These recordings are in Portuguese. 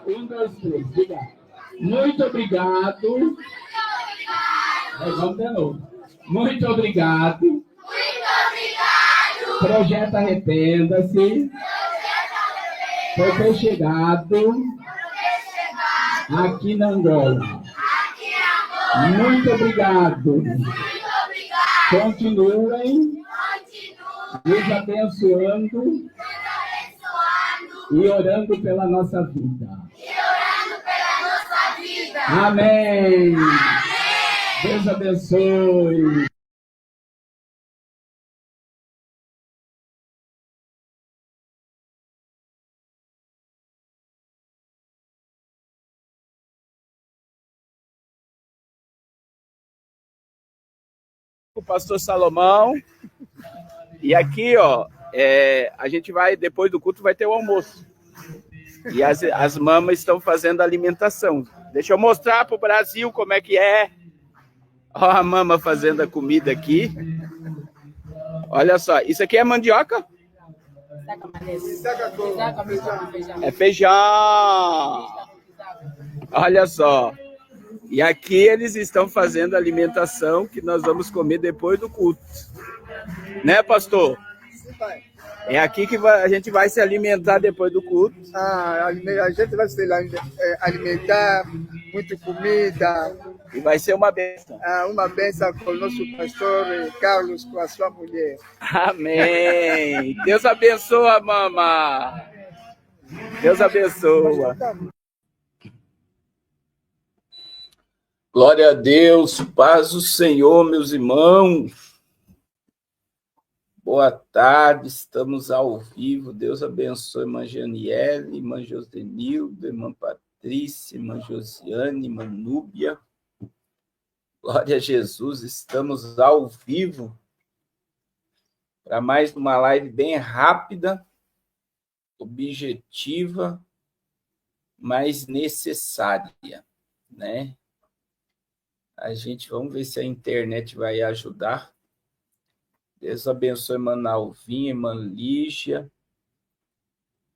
Um, dois, três, diga. Muito obrigado. Vamos de novo. Muito obrigado. Muito obrigado. Projeto Arrependa-se. Por ter chegado aqui na Angola. Muito obrigado. Continuem nos abençoando e orando pela nossa vida. Amém. Deus abençoe. O pastor Salomão. E aqui, ó, a gente vai, depois do culto, vai ter o almoço. E as mamas estão fazendo alimentação. Deixa eu mostrar para o Brasil como é que é. Ó, a mama fazendo a comida aqui. Olha só, isso aqui é mandioca? É feijão. Olha só. E aqui eles estão fazendo a alimentação que nós vamos comer depois do culto. Né, pastor? É aqui que a gente vai se alimentar depois do culto. A gente vai se alimentar, muita comida. E vai ser uma bênção. Uma bênção com o nosso pastor Carlos, com a sua mulher. Amém. Deus abençoa, mama. Deus abençoa. Glória a Deus, paz do Senhor, meus irmãos. Boa tarde, estamos ao vivo. Deus abençoe, irmã Janiele, irmã Josenilda, irmã Patrícia, irmã Josiane, irmã Núbia. Glória a Jesus, estamos ao vivo para mais uma live bem rápida, objetiva, mas necessária, né? Vamos ver se a internet vai ajudar. Deus abençoe, irmã Alvinha, irmã Lígia.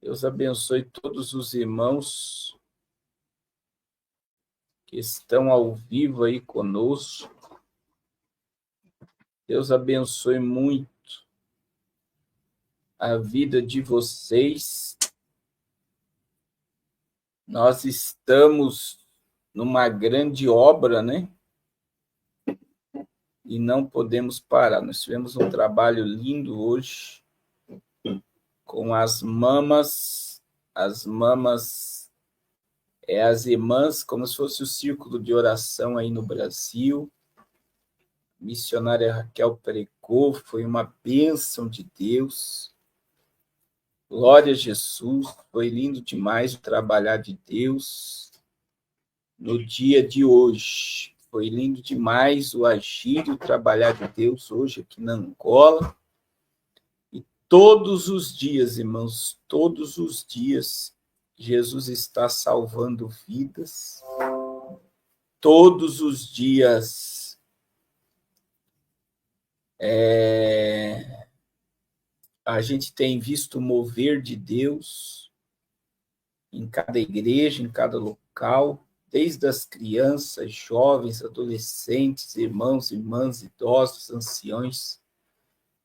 Deus abençoe todos os irmãos que estão ao vivo aí conosco. Deus abençoe muito a vida de vocês. Nós estamos numa grande obra, né? E não podemos parar. Nós tivemos um trabalho lindo hoje com as mamas. As mamas as irmãs, como se fosse o círculo de oração aí no Brasil. A missionária Raquel pregou, foi uma bênção de Deus. Glória a Jesus, foi lindo demais o trabalhar de Deus no dia de hoje. Foi lindo demais o agir e o trabalhar de Deus hoje aqui na Angola. E todos os dias, irmãos, todos os dias, Jesus está salvando vidas. Todos os dias a gente tem visto o mover de Deus em cada igreja, em cada local, desde as crianças, jovens, adolescentes, irmãos, irmãs, idosos, anciões,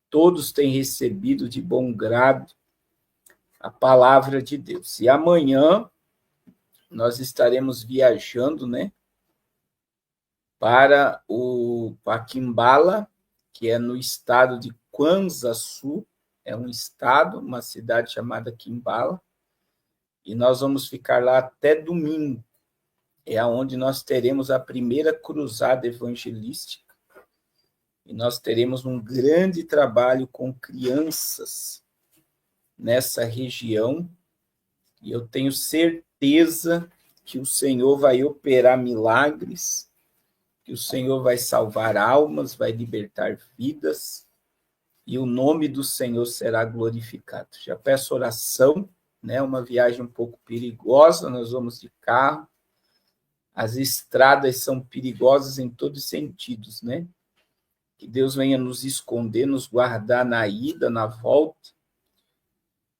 todos têm recebido de bom grado a palavra de Deus. E amanhã nós estaremos viajando, né, para o Paquimbala, que é no estado de Kwanza-Sul, é um estado, uma cidade chamada Quimbala, e nós vamos ficar lá até domingo. É onde nós teremos a primeira cruzada evangelística. E nós teremos um grande trabalho com crianças nessa região. E eu tenho certeza que o Senhor vai operar milagres, que o Senhor vai salvar almas, vai libertar vidas, e o nome do Senhor será glorificado. Já peço oração, né? Uma viagem um pouco perigosa, nós vamos de carro. As estradas são perigosas em todos os sentidos, né? Que Deus venha nos esconder, nos guardar na ida, na volta.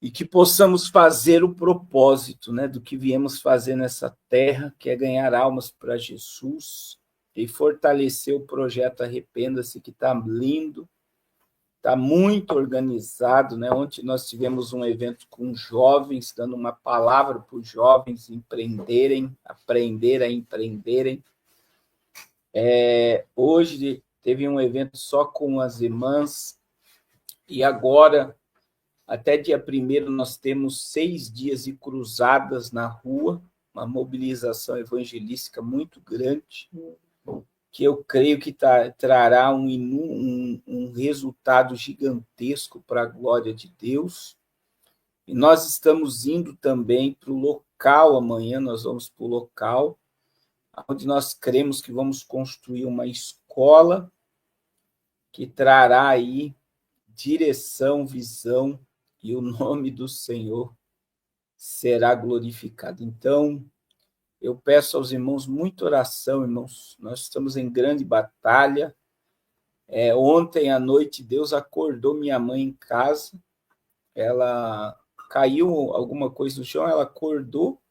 e que possamos fazer o propósito, né, do que viemos fazer nessa terra, que é ganhar almas para Jesus e fortalecer o projeto Arrependa-se, que está lindo, está muito organizado, né? Ontem nós tivemos um evento com jovens, dando uma palavra para os jovens empreenderem, aprender a empreenderem. Hoje teve um evento só com as irmãs, e agora, até dia 1º, nós temos 6 dias de cruzadas na rua, uma mobilização evangelística muito grande, que eu creio que trará um resultado gigantesco para a glória de Deus. E nós estamos indo também para o local, amanhã nós vamos para o local, onde nós cremos que vamos construir uma escola que trará aí direção, visão, e o nome do Senhor será glorificado. Então, eu peço aos irmãos muita oração, irmãos. Nós estamos em grande batalha. Ontem à noite, Deus acordou minha mãe em casa. Ela caiu alguma coisa no chão, ela acordou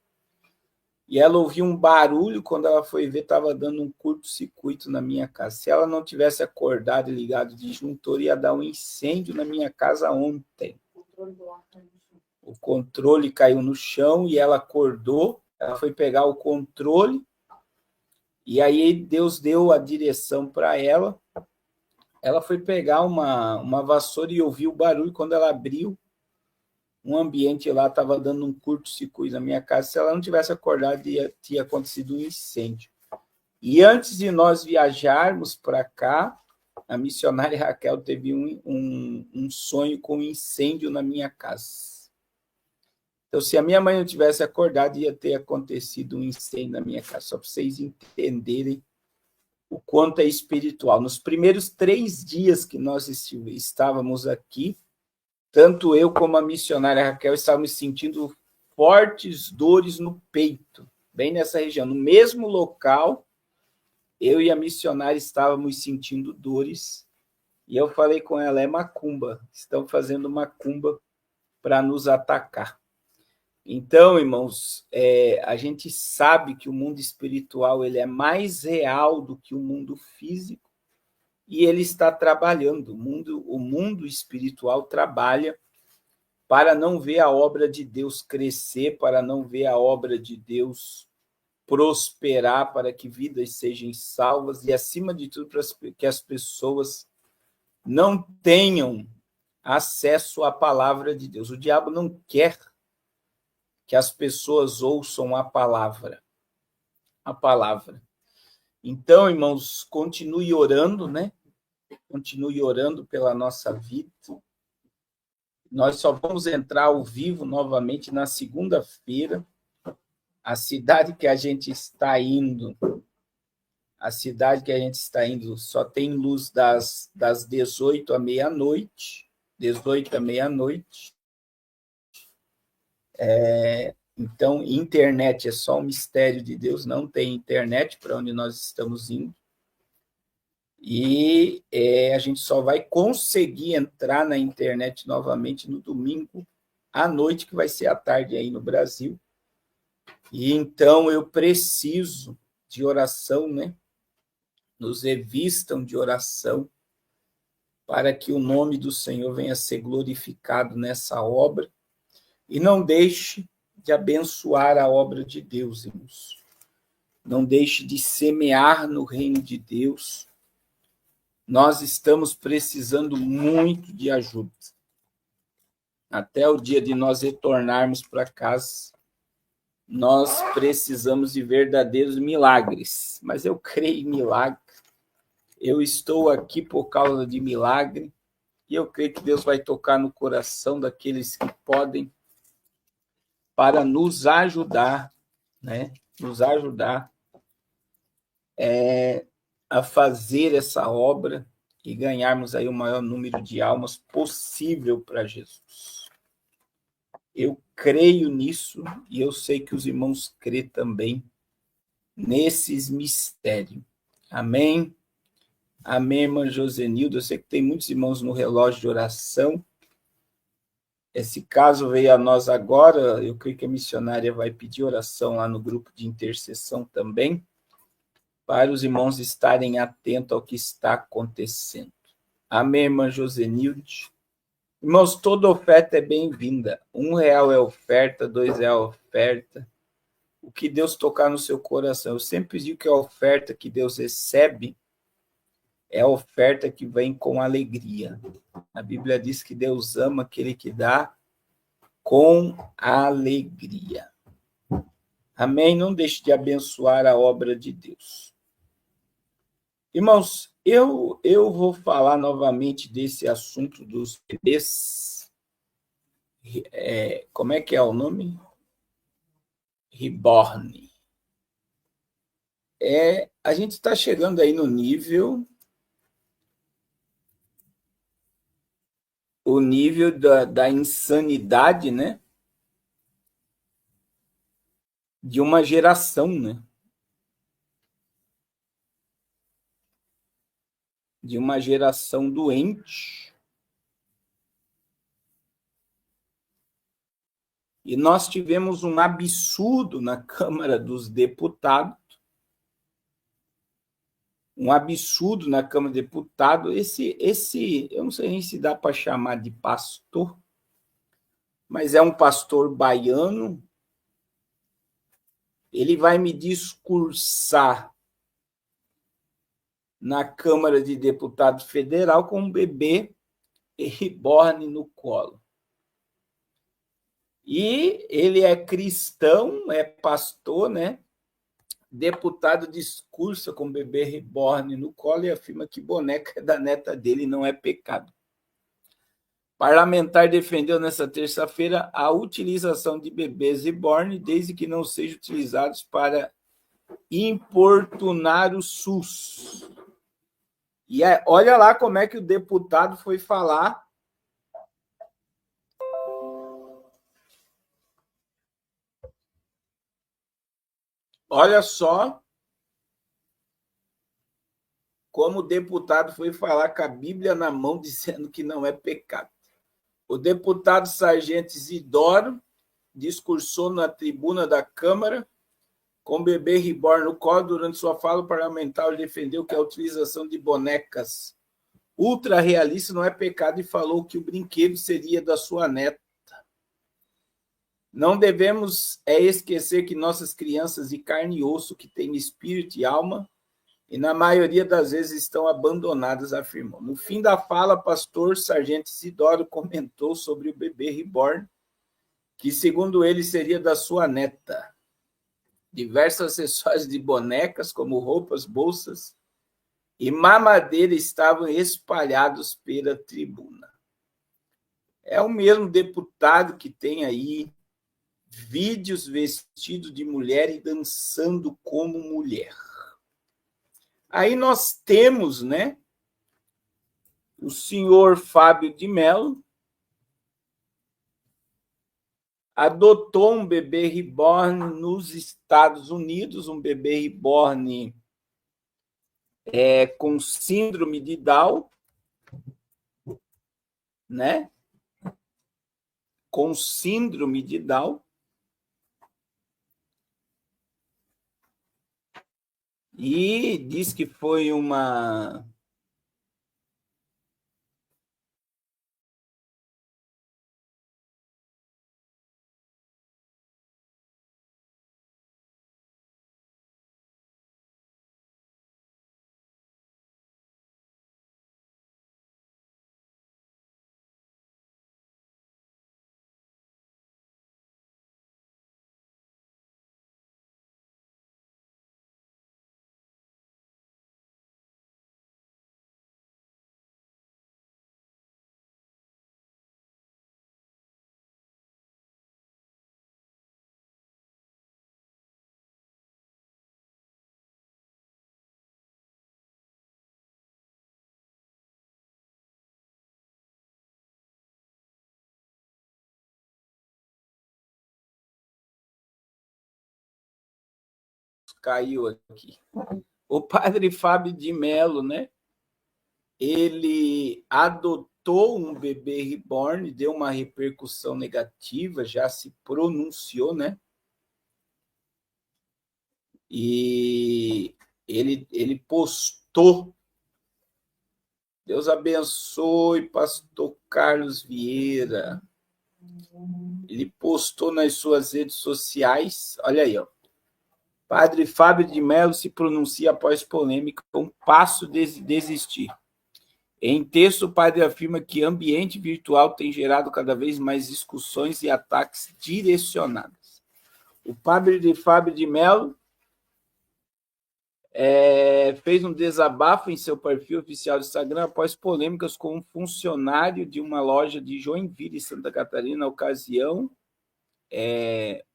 e ela ouviu um barulho. Quando ela foi ver, estava dando um curto-circuito na minha casa. Se ela não tivesse acordado e ligado o disjuntor, ia dar um incêndio na minha casa ontem. O controle caiu no chão e ela acordou. Ela foi pegar o controle e aí Deus deu a direção para ela. Ela foi pegar uma vassoura e ouviu o barulho. Quando ela abriu, um ambiente lá estava dando um curto-circuito na minha casa. Se ela não tivesse acordado, tinha acontecido um incêndio. E antes de nós viajarmos para cá, a missionária Raquel teve um sonho com um incêndio na minha casa. Então, se a minha mãe não tivesse acordado, ia ter acontecido um incêndio na minha casa, só para vocês entenderem o quanto é espiritual. Nos primeiros 3 dias que nós estávamos aqui, tanto eu como a missionária Raquel estávamos sentindo fortes dores no peito, bem nessa região. No mesmo local, eu e a missionária estávamos sentindo dores, e eu falei com ela, é macumba, estão fazendo macumba para nos atacar. Então, irmãos, a gente sabe que o mundo espiritual ele é mais real do que o mundo físico e ele está trabalhando. O mundo espiritual trabalha para não ver a obra de Deus crescer, para não ver a obra de Deus prosperar, para que vidas sejam salvas e, acima de tudo, para que as pessoas não tenham acesso à palavra de Deus. O diabo não quer que as pessoas ouçam a palavra. A palavra. Então, irmãos, continue orando, né? Continue orando pela nossa vida. Nós só vamos entrar ao vivo novamente na segunda-feira. A cidade que a gente está indo, só tem luz das 18 à meia-noite. 18 à meia-noite. Então, internet é só um mistério de Deus, não tem internet para onde nós estamos indo. E a gente só vai conseguir entrar na internet novamente no domingo à noite, que vai ser à tarde aí no Brasil. E então eu preciso de oração, né? Nos revistam de oração para que o nome do Senhor venha a ser glorificado nessa obra e não deixe de abençoar a obra de Deus, irmãos. Não deixe de semear no reino de Deus. Nós estamos precisando muito de ajuda. Até o dia de nós retornarmos para casa, nós precisamos de verdadeiros milagres. Mas eu creio em milagre. Eu estou aqui por causa de milagre. E eu creio que Deus vai tocar no coração daqueles que podem para nos ajudar, né? Nos ajudar a fazer essa obra e ganharmos aí o maior número de almas possível para Jesus. Eu creio nisso e eu sei que os irmãos crêem também nesses mistérios. Amém? Amém, irmã Josenilda. Eu sei que tem muitos irmãos no relógio de oração. Esse caso veio a nós agora, eu creio que a missionária vai pedir oração lá no grupo de intercessão também, para os irmãos estarem atentos ao que está acontecendo. Amém, irmã Josenilde? Irmãos, toda oferta é bem-vinda. R$1 é oferta, R$2 é oferta. O que Deus tocar no seu coração. Eu sempre digo que a oferta que Deus recebe é a oferta que vem com alegria. A Bíblia diz que Deus ama aquele que dá com alegria. Amém? Não deixe de abençoar a obra de Deus. Irmãos, eu vou falar novamente desse assunto dos bebês. Como é que é o nome? Reborn. A gente está chegando aí no nível da insanidade, né? De uma geração, né? De uma geração doente. E nós tivemos um absurdo na Câmara dos Deputados. Um absurdo na Câmara dos Deputados. Eu não sei nem se dá para chamar de pastor, mas é um pastor baiano. Ele vai me discursar na Câmara de Deputados Federal com um bebê reborn no colo. E ele é cristão, é pastor, né? Deputado discursa com o bebê reborn no colo e afirma que boneca é da neta dele e não é pecado. Parlamentar defendeu nesta terça-feira a utilização de bebês reborn, desde que não sejam utilizados para importunar o SUS. E olha lá como é que o deputado foi falar. Olha só como o deputado foi falar com a Bíblia na mão, dizendo que não é pecado. O deputado Sargento Isidoro discursou na tribuna da Câmara com o bebê reborn no colo. Durante sua fala parlamentar, ele defendeu que a utilização de bonecas ultra-realistas não é pecado e falou que o brinquedo seria da sua neta. Não devemos esquecer que nossas crianças de carne e osso, que têm espírito e alma, e na maioria das vezes estão abandonadas, afirmou. No fim da fala, pastor Sargento Isidoro comentou sobre o bebê reborn, que, segundo ele, seria da sua neta. Diversos acessórios de bonecas, como roupas, bolsas e mamadeira, estavam espalhados pela tribuna. É o mesmo deputado que tem aí vídeos vestido de mulher e dançando como mulher. Aí nós temos, né, o senhor Fábio de Mello adotou um bebê reborn nos Estados Unidos, um bebê reborn com síndrome de Down, né? Com síndrome de Down. E diz que foi uma caiu aqui. O padre Fábio de Mello, né? Ele adotou adotou um bebê reborn, deu uma repercussão negativa, já se pronunciou, né? E ele postou. Deus abençoe, pastor Carlos Vieira. Ele postou nas suas redes sociais, olha aí, ó. Padre Fábio de Mello se pronuncia após polêmica, um passo desistir. Em texto, o padre afirma que ambiente virtual tem gerado cada vez mais discussões e ataques direcionados. O padre Fábio de Mello fez um desabafo em seu perfil oficial do Instagram após polêmicas com um funcionário de uma loja de Joinville, Santa Catarina. Na ocasião,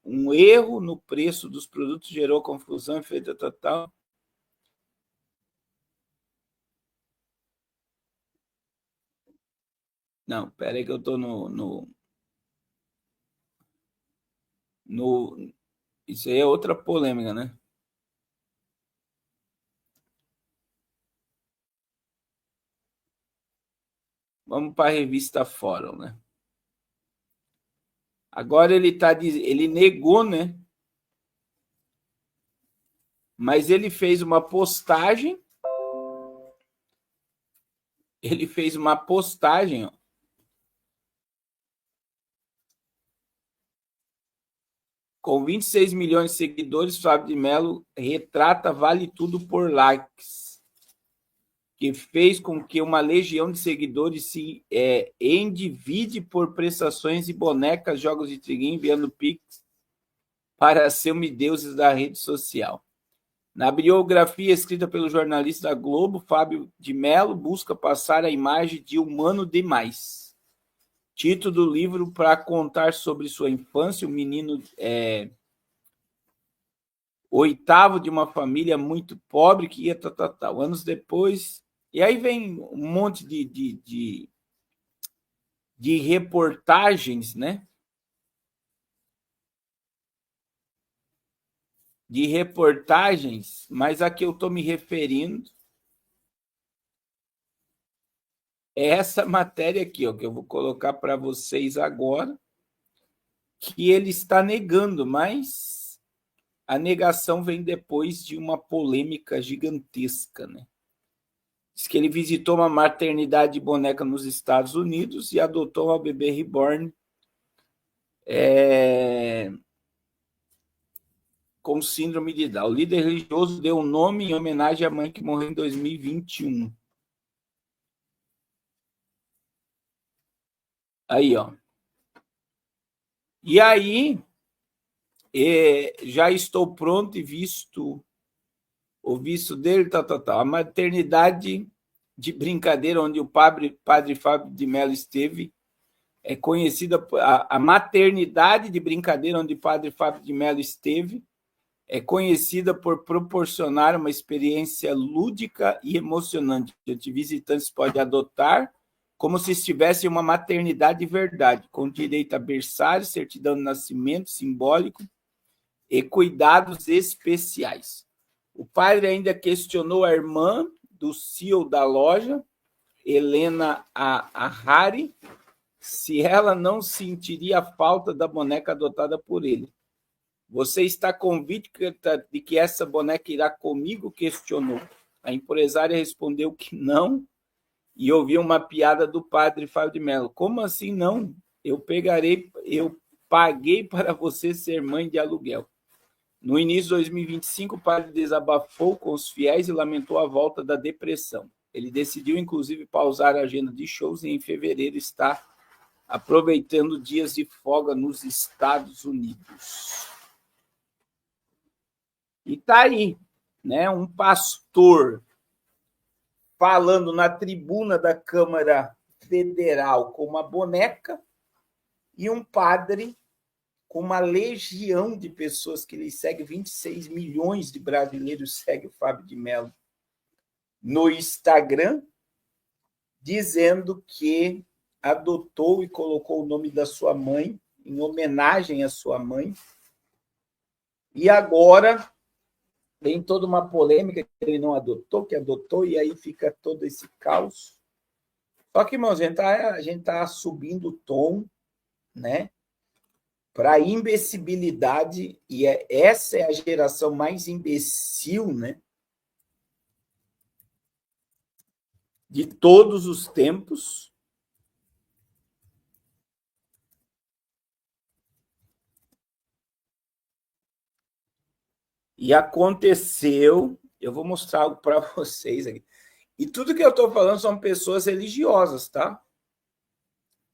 um erro no preço dos produtos gerou confusão e feita total. Não, peraí que eu estou no... Isso aí é outra polêmica, né? Vamos para a revista Fórum, né? Agora ele negou, né? Mas ele fez uma postagem. Ó. Com 26 milhões de seguidores, Fábio de Mello retrata Vale Tudo por Likes, que fez com que uma legião de seguidores se endivide por prestações e bonecas, jogos de triguinho, enviando pix para semideuses da rede social. Na biografia escrita pelo jornalista da Globo, Fábio de Mello busca passar a imagem de humano demais. Título do livro para contar sobre sua infância, o menino oitavo de uma família muito pobre que ia tal. Anos depois... E aí vem um monte de reportagens, né? De reportagens, mas a que eu estou me referindo é essa matéria aqui, ó, que eu vou colocar para vocês agora, que ele está negando, mas a negação vem depois de uma polêmica gigantesca, né? Diz que ele visitou uma maternidade de boneca nos Estados Unidos e adotou uma bebê reborn com síndrome de Down. O líder religioso deu um nome em homenagem à mãe que morreu em 2021. Aí, ó. E aí, já estou pronto e visto o visto dele, tal. A maternidade de brincadeira onde o padre Fábio de Mello esteve é conhecida... A maternidade de brincadeira onde o padre Fábio de Mello esteve é conhecida por proporcionar uma experiência lúdica e emocionante, onde visitantes podem adotar como se estivesse em uma maternidade de verdade, com direito a berçário, certidão de nascimento simbólico e cuidados especiais. O padre ainda questionou a irmã do CEO da loja, Helena Ahari, se ela não sentiria a falta da boneca adotada por ele. Você está convicta de que essa boneca irá comigo? Questionou. A empresária respondeu que não e ouviu uma piada do padre Fábio de Mello. Como assim não? Eu paguei para você ser mãe de aluguel. No início de 2025, o padre desabafou com os fiéis e lamentou a volta da depressão. Ele decidiu, inclusive, pausar a agenda de shows e, em fevereiro, está aproveitando dias de folga nos Estados Unidos. E está aí, né, um pastor falando na tribuna da Câmara Federal com uma boneca e um padre com uma legião de pessoas que ele segue. 26 milhões de brasileiros seguem o Fábio de Mello no Instagram, dizendo que adotou e colocou o nome da sua mãe em homenagem à sua mãe. E agora tem toda uma polêmica que ele não adotou, que adotou, e aí fica todo esse caos. Só que, irmãos, a gente tá subindo o tom, né? Para a imbecilidade, e essa é a geração mais imbecil, né? De todos os tempos. E aconteceu, eu vou mostrar algo para vocês aqui. E tudo que eu estou falando são pessoas religiosas, tá?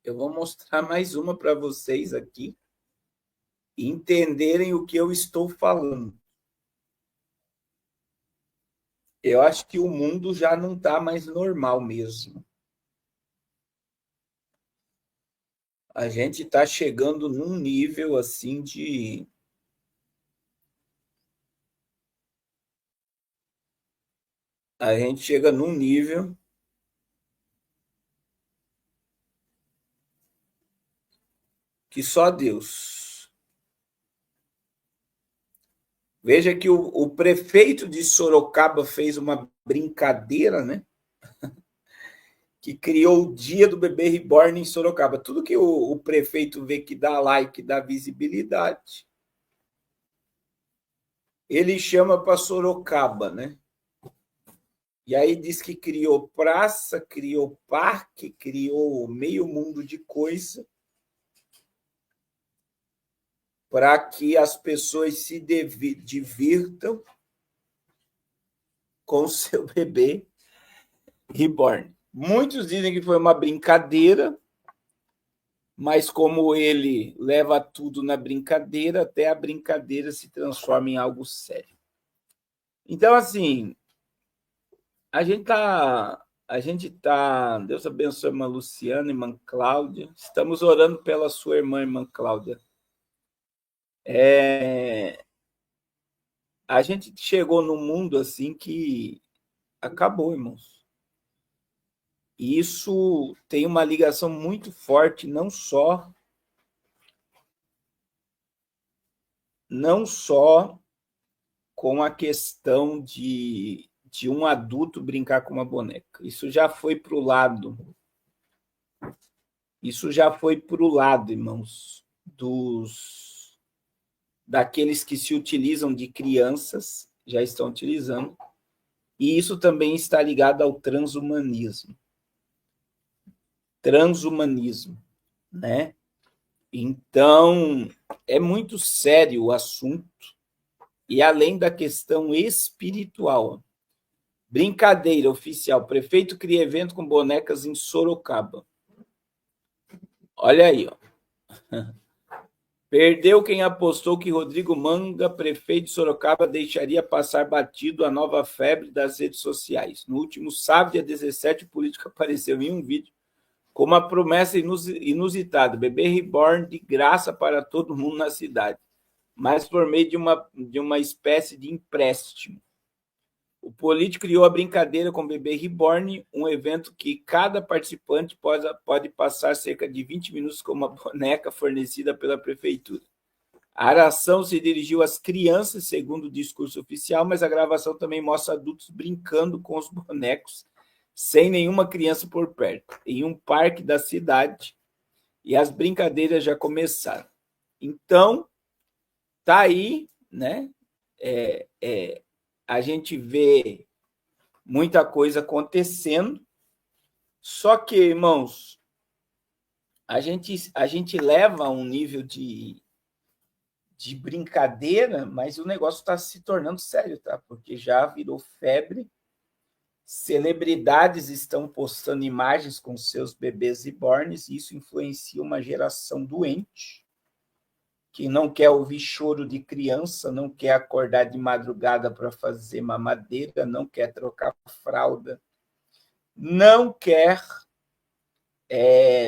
Eu vou mostrar mais uma para vocês aqui e entenderem o que eu estou falando. Eu acho que o mundo já não está mais normal mesmo. A gente está chegando num nível assim de... A gente chega num nível que só Deus. Veja que o prefeito de Sorocaba fez uma brincadeira, né? Que criou o Dia do Bebê Reborn em Sorocaba. Tudo que o prefeito vê que dá like, dá visibilidade, ele chama para Sorocaba, né? E aí diz que criou praça, criou parque, criou meio mundo de coisa para que as pessoas se divirtam com o seu bebê reborn. Muitos dizem que foi uma brincadeira, mas como ele leva tudo na brincadeira, até a brincadeira se transforma em algo sério. Então, assim, Deus abençoe a irmã Luciana, irmã Cláudia. Estamos orando pela sua irmã Cláudia. A gente chegou num mundo assim que acabou, irmãos. E isso tem uma ligação muito forte, não só com a questão de um adulto brincar com uma boneca. Isso já foi para o lado. Isso já foi para o lado, irmãos, daqueles que se utilizam de crianças, já estão utilizando, e isso também está ligado ao transhumanismo. Transhumanismo, né? Então, é muito sério o assunto, e além da questão espiritual. Brincadeira oficial. Prefeito cria evento com bonecas em Sorocaba. Olha aí, ó. Perdeu quem apostou que Rodrigo Manga, prefeito de Sorocaba, deixaria passar batido a nova febre das redes sociais. No último sábado, dia 17, o político apareceu em um vídeo com uma promessa inusitada: bebê reborn de graça para todo mundo na cidade, mas por meio de uma espécie de empréstimo. O político criou a brincadeira com o bebê reborn, um evento que cada participante pode passar cerca de 20 minutos com uma boneca fornecida pela prefeitura. A ação se dirigiu às crianças, segundo o discurso oficial, mas a gravação também mostra adultos brincando com os bonecos, sem nenhuma criança por perto, em um parque da cidade, e as brincadeiras já começaram. Então, tá aí, né? A gente vê muita coisa acontecendo, só que, irmãos, a gente leva a um nível de brincadeira, mas o negócio está se tornando sério, tá? Porque já virou febre. Celebridades estão postando imagens com seus bebês reborns, e isso influencia uma geração doente, que não quer ouvir choro de criança, não quer acordar de madrugada para fazer mamadeira, não quer trocar fralda, não quer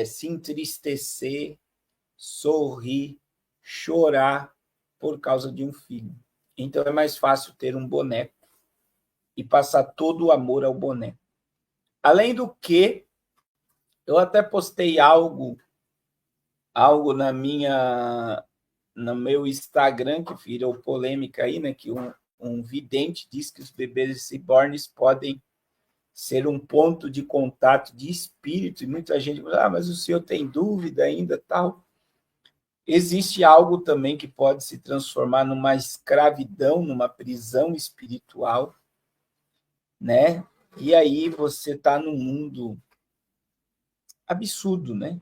se entristecer, sorrir, chorar por causa de um filho. Então é mais fácil ter um boneco e passar todo o amor ao boneco. Além do que, eu até postei algo no meu Instagram, que virou polêmica aí, né? Que um vidente diz que os bebês reborns podem ser um ponto de contato de espírito, e muita gente fala, mas o senhor tem dúvida ainda, tal. Existe algo também que pode se transformar numa escravidão, numa prisão espiritual, né? E aí você está num mundo absurdo, né?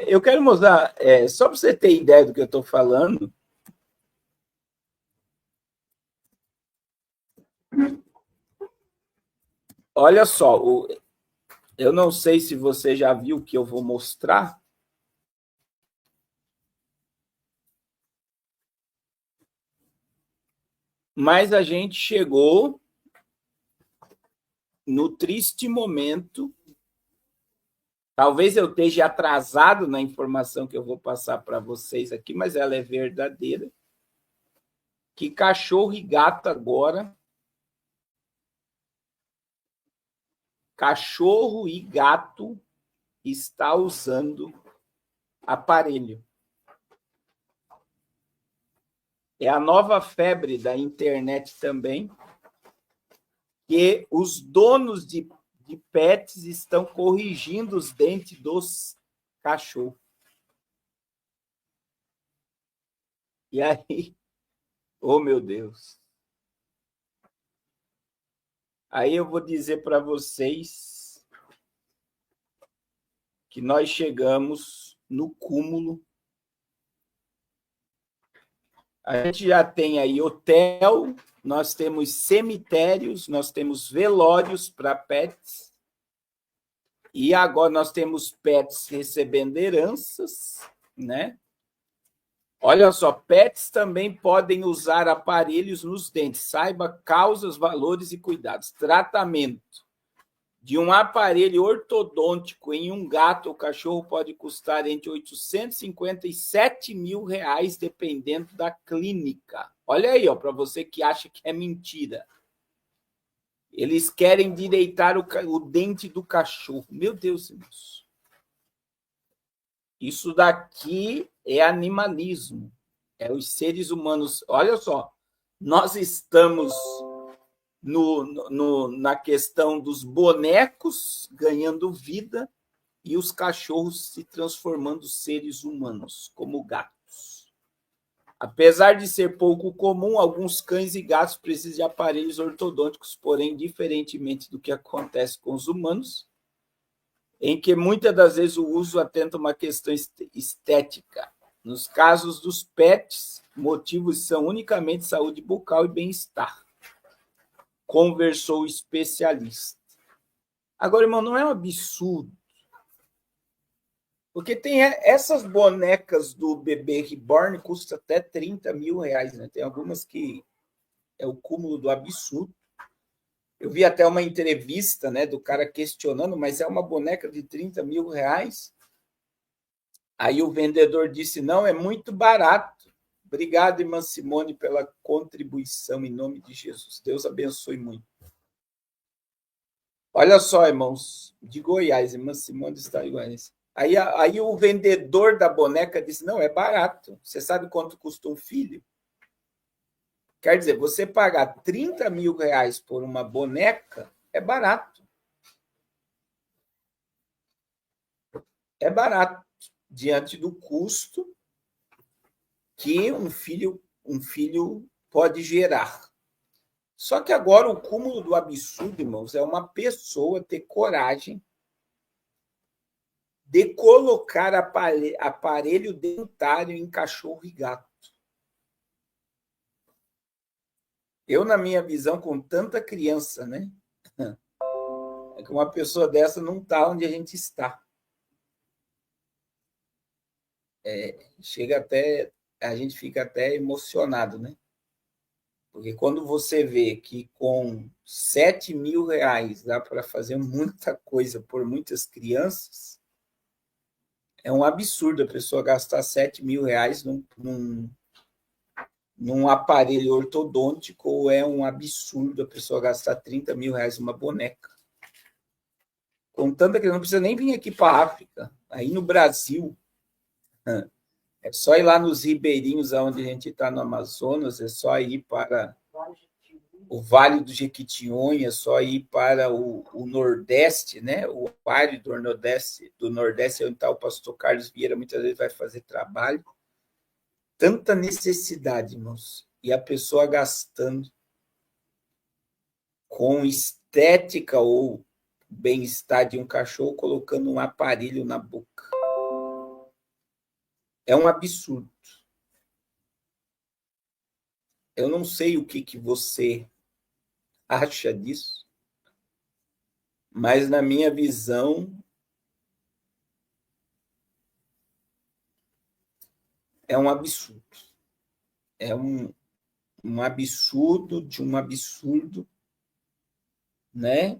Eu quero mostrar, só para você ter ideia do que eu estou falando. Olha só, eu não sei se você já viu o que eu vou mostrar. Mas a gente chegou no triste momento. Talvez eu esteja atrasado na informação que eu vou passar para vocês aqui, mas ela é verdadeira. Que cachorro e gato agora. Cachorro e gato está usando aparelho. É a nova febre da internet também, que os donos de pets estão corrigindo os dentes dos cachorros. E aí, oh meu Deus. Aí eu vou dizer para vocês que nós chegamos no cúmulo. A gente já tem aí hotel, nós temos cemitérios, nós temos velórios para pets, e agora nós temos pets recebendo heranças, né? Olha só, pets também podem usar aparelhos nos dentes. Saiba causas, valores e cuidados. Tratamento de um aparelho ortodôntico em um gato ou cachorro pode custar entre 850 e 7 mil reais, dependendo da clínica. Olha aí, para você que acha que é mentira. Eles querem direitar o dente do cachorro. Meu Deus, irmãos. Isso daqui é animalismo. É os seres humanos. Olha só, nós estamos na questão dos bonecos ganhando vida e os cachorros se transformando seres humanos, como gatos. Apesar de ser pouco comum, alguns cães e gatos precisam de aparelhos ortodônticos, porém, diferentemente do que acontece com os humanos, em que muitas das vezes o uso atenta a uma questão estética. Nos casos dos pets, motivos são unicamente saúde bucal e bem-estar, conversou o especialista. Agora, irmão, não é um absurdo? Porque tem essas bonecas do bebê reborn, custa até 30 mil reais, né? Tem algumas que é o cúmulo do absurdo. Eu vi até uma entrevista, né, do cara questionando, mas é uma boneca de 30 mil reais? Aí o vendedor disse, não, é muito barato. Obrigado, irmã Simone, pela contribuição em nome de Jesus. Deus abençoe muito. Olha só, irmãos, de Goiás, irmã Simone está em Goiás. Aí o vendedor da boneca disse, não, é barato. Você sabe quanto custa um filho? Quer dizer, você pagar 30 mil reais por uma boneca é barato. É barato diante do custo que um filho pode gerar. Só que agora o cúmulo do absurdo, irmãos, é uma pessoa ter coragem de colocar aparelho dentário em cachorro e gato. Eu, na minha visão, com tanta criança, né? É que uma pessoa dessa não está onde a gente está. A gente fica até emocionado, né? Porque quando você vê que com 7 mil reais dá para fazer muita coisa por muitas crianças, é um absurdo a pessoa gastar 7 mil reais num aparelho ortodôntico, ou é um absurdo a pessoa gastar 30 mil reais numa boneca. Com tanta que não precisa nem vir aqui para a África. Aí no Brasil, é só ir lá nos ribeirinhos onde a gente está no Amazonas, é só ir para o Vale do Jequitinhonha, só ir para o Nordeste, né? O Vale do Nordeste, onde está o pastor Carlos Vieira, muitas vezes vai fazer trabalho. Tanta necessidade, irmãos, e a pessoa gastando com estética ou bem-estar de um cachorro, colocando um aparelho na boca. É um absurdo. Eu não sei o que você acha disso, mas na minha visão é um absurdo. É um absurdo de um absurdo, né?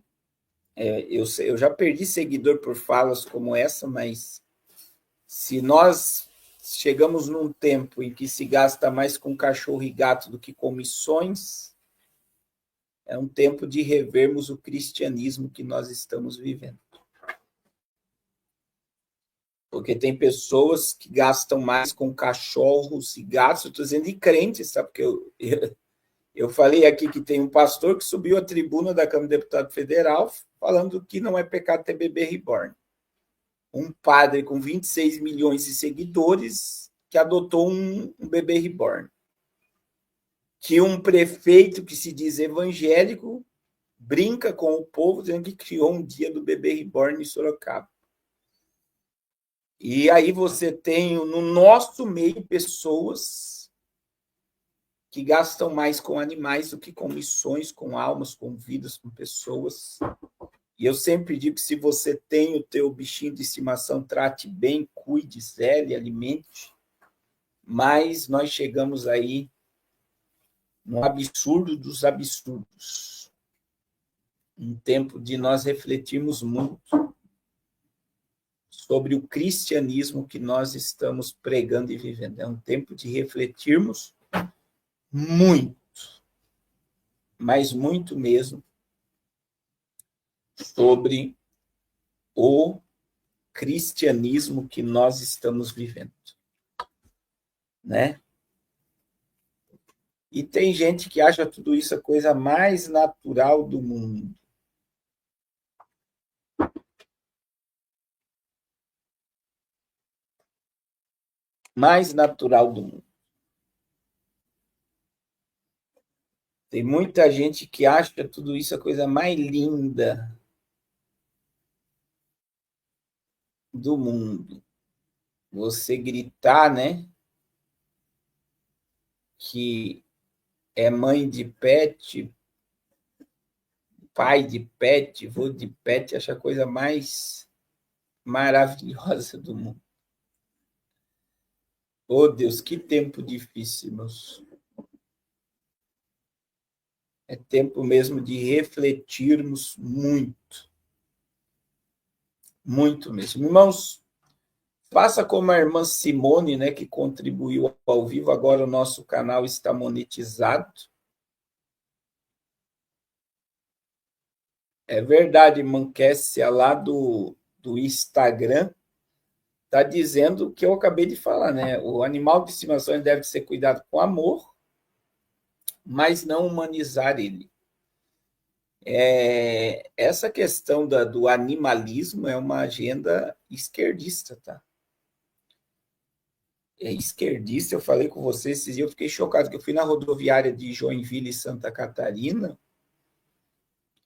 Eu já perdi seguidor por falas como essa, mas se nós chegamos num tempo em que se gasta mais com cachorro e gato do que com missões, é um tempo de revermos o cristianismo que nós estamos vivendo. Porque tem pessoas que gastam mais com cachorros e gatos, eu estou dizendo de crentes, sabe? Porque eu falei aqui que tem um pastor que subiu à tribuna da Câmara de Deputado Federal falando que não é pecado ter bebê reborn. Um padre com 26 milhões de seguidores que adotou um bebê reborn. Que um prefeito que se diz evangélico brinca com o povo dizendo que criou um dia do bebê reborn em Sorocaba. E aí você tem no nosso meio pessoas que gastam mais com animais do que com missões, com almas, com vidas, com pessoas. E eu sempre digo que se você tem o teu bichinho de estimação, trate bem, cuide, zele, alimente. Mas nós chegamos aí no absurdo dos absurdos. Um tempo de nós refletirmos muito sobre o cristianismo que nós estamos pregando e vivendo. É um tempo de refletirmos muito, mas muito mesmo, sobre o cristianismo que nós estamos vivendo, né? E tem gente que acha tudo isso a coisa mais natural do mundo. Mais natural do mundo. Tem muita gente que acha tudo isso a coisa mais linda do mundo. Você gritar, né? Que é mãe de pet, pai de pet, vô de pet, acha a coisa mais maravilhosa do mundo. Oh, Deus, que tempo difícil, meus. É tempo mesmo de refletirmos muito. Muito mesmo. Irmãos, faça como a irmã Simone, né, que contribuiu ao vivo. Agora o nosso canal está monetizado. É verdade, irmã Kessia, lá do Instagram, está dizendo o que eu acabei de falar, né? O animal de estimação deve ser cuidado com amor, mas não humanizar ele. Essa questão do animalismo é uma agenda esquerdista, tá? É esquerdista, eu falei com vocês esses dias, eu fiquei chocado, que eu fui na rodoviária de Joinville e Santa Catarina.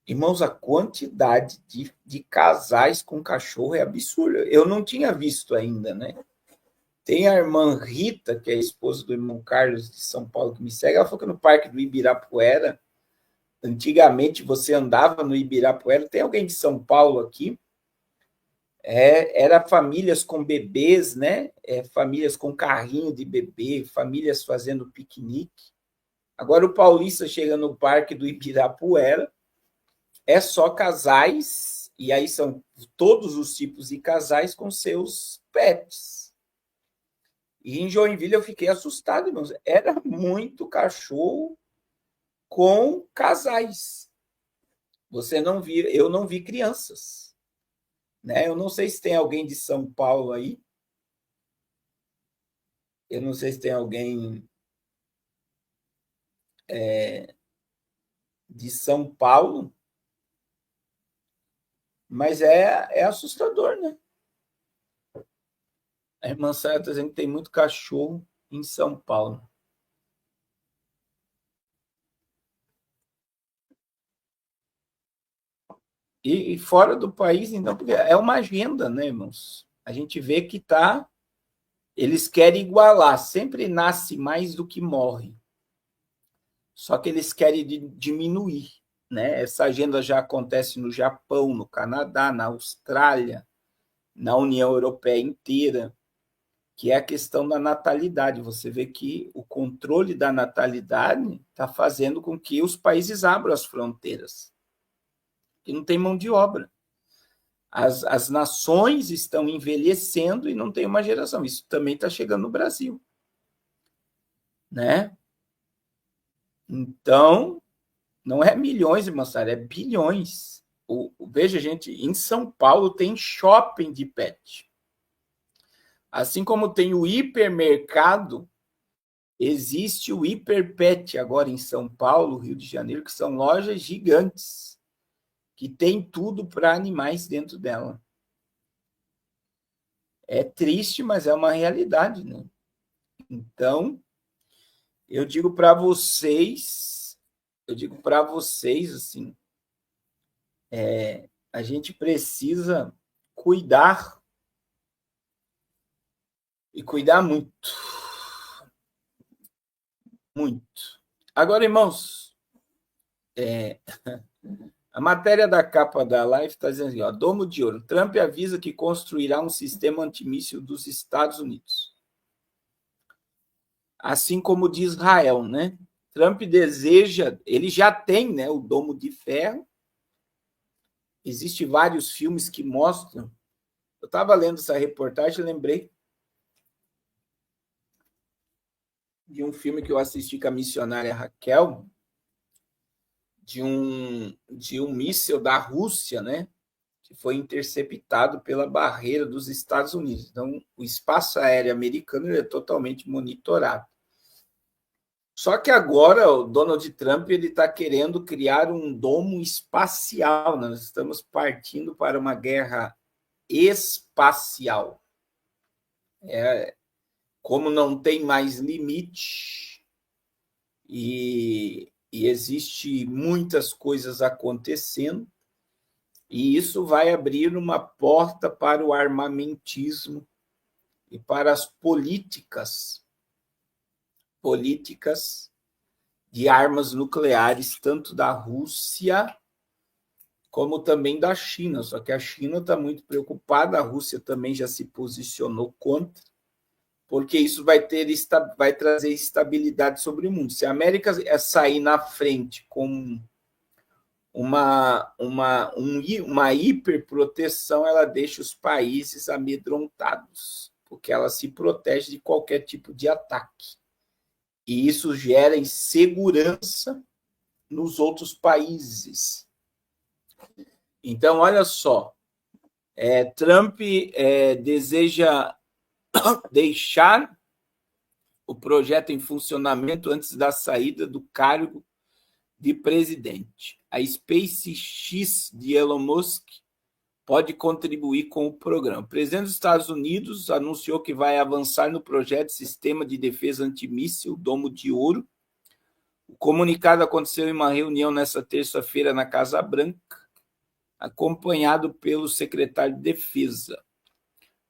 Irmãos, a quantidade de casais com cachorro é absurda. Eu não tinha visto ainda, né? Tem a irmã Rita, que é a esposa do irmão Carlos de São Paulo, que me segue. Ela falou que no Parque do Ibirapuera, antigamente você andava no Ibirapuera, tem alguém de São Paulo aqui, era famílias com bebês, né? Famílias com carrinho de bebê, famílias fazendo piquenique. Agora o paulista chega no Parque do Ibirapuera, é só casais, e aí são todos os tipos de casais com seus pets. E em Joinville eu fiquei assustado, irmãos. Era muito cachorro com casais. Você não via, eu não vi crianças, né? Eu não sei se tem alguém de São Paulo aí. Eu não sei se tem alguém de São Paulo, mas é assustador, né? A irmã Sara está dizendo que tem muito cachorro em São Paulo. E fora do país, então, porque é uma agenda, né, irmãos? A gente vê que eles querem igualar, sempre nasce mais do que morre. Só que eles querem diminuir, né? Essa agenda já acontece no Japão, no Canadá, na Austrália, na União Europeia inteira, que é a questão da natalidade. Você vê que o controle da natalidade está fazendo com que os países abram as fronteiras, que não tem mão de obra. As nações estão envelhecendo e não tem uma geração. Isso também está chegando no Brasil, né? Então, não é milhões, irmã Sara, é bilhões. Veja, gente, em São Paulo tem shopping de pet. Assim como tem o hipermercado, existe o hiperpet agora em São Paulo, Rio de Janeiro, que são lojas gigantes, que tem tudo para animais dentro dela. É triste, mas é uma realidade, né? Então, eu digo para vocês assim, a gente precisa cuidar e cuidar muito. Muito. Agora, irmãos, a matéria da capa da live está dizendo assim, ó, Domo de Ouro. Trump avisa que construirá um sistema antimíssil dos Estados Unidos. Assim como de Israel, né? Trump deseja, ele já tem, né, o Domo de Ferro. Existem vários filmes que mostram. Eu estava lendo essa reportagem e lembrei de um filme que eu assisti com a missionária Raquel, de um míssil da Rússia, né, que foi interceptado pela barreira dos Estados Unidos. Então, o espaço aéreo americano é totalmente monitorado. Só que agora o Donald Trump está querendo criar um domo espacial. Nós estamos partindo para uma guerra espacial. Como não tem mais limite e existe muitas coisas acontecendo, e isso vai abrir uma porta para o armamentismo e para as políticas de armas nucleares, tanto da Rússia como também da China. Só que a China está muito preocupada, a Rússia também já se posicionou contra, porque isso vai trazer estabilidade sobre o mundo. Se a América sair na frente com uma hiperproteção, ela deixa os países amedrontados, porque ela se protege de qualquer tipo de ataque. E isso gera insegurança nos outros países. Então, olha só, Trump deseja deixar o projeto em funcionamento antes da saída do cargo de presidente. A SpaceX de Elon Musk pode contribuir com o programa. O presidente dos Estados Unidos anunciou que vai avançar no projeto de Sistema de Defesa Antimíssil, Domo de Ouro. O comunicado aconteceu em uma reunião nesta terça-feira na Casa Branca, acompanhado pelo secretário de Defesa.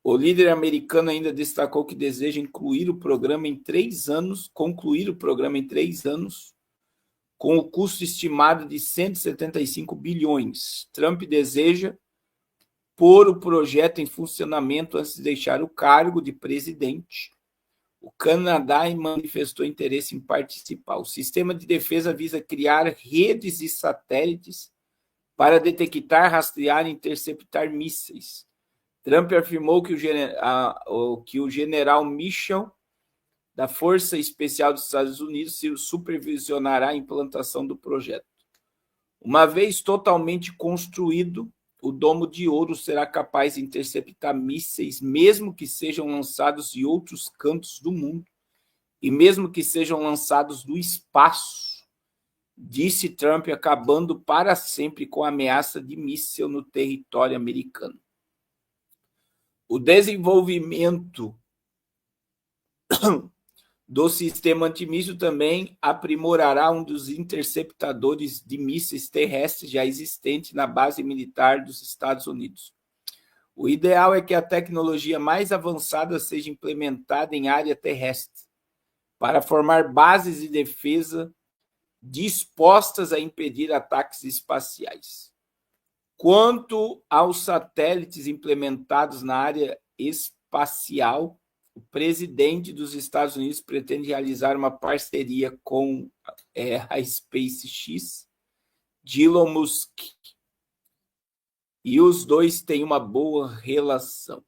O líder americano ainda destacou que deseja concluir o programa em 3 anos, com o custo estimado de 175 bilhões. Trump deseja pôr o projeto em funcionamento antes de deixar o cargo de presidente. O Canadá manifestou interesse em participar. O sistema de defesa visa criar redes e satélites para detectar, rastrear e interceptar mísseis. Trump afirmou que o general Mitchell, da Força Especial dos Estados Unidos, supervisionará a implantação do projeto. Uma vez totalmente construído, o Domo de Ouro será capaz de interceptar mísseis, mesmo que sejam lançados em outros cantos do mundo, e mesmo que sejam lançados do espaço, disse Trump, acabando para sempre com a ameaça de míssil no território americano. O desenvolvimento do sistema antimíssil também aprimorará um dos interceptadores de mísseis terrestres já existente na base militar dos Estados Unidos. O ideal é que a tecnologia mais avançada seja implementada em área terrestre, para formar bases de defesa dispostas a impedir ataques espaciais. Quanto aos satélites implementados na área espacial, o presidente dos Estados Unidos pretende realizar uma parceria com a SpaceX, de Elon Musk, e os dois têm uma boa relação.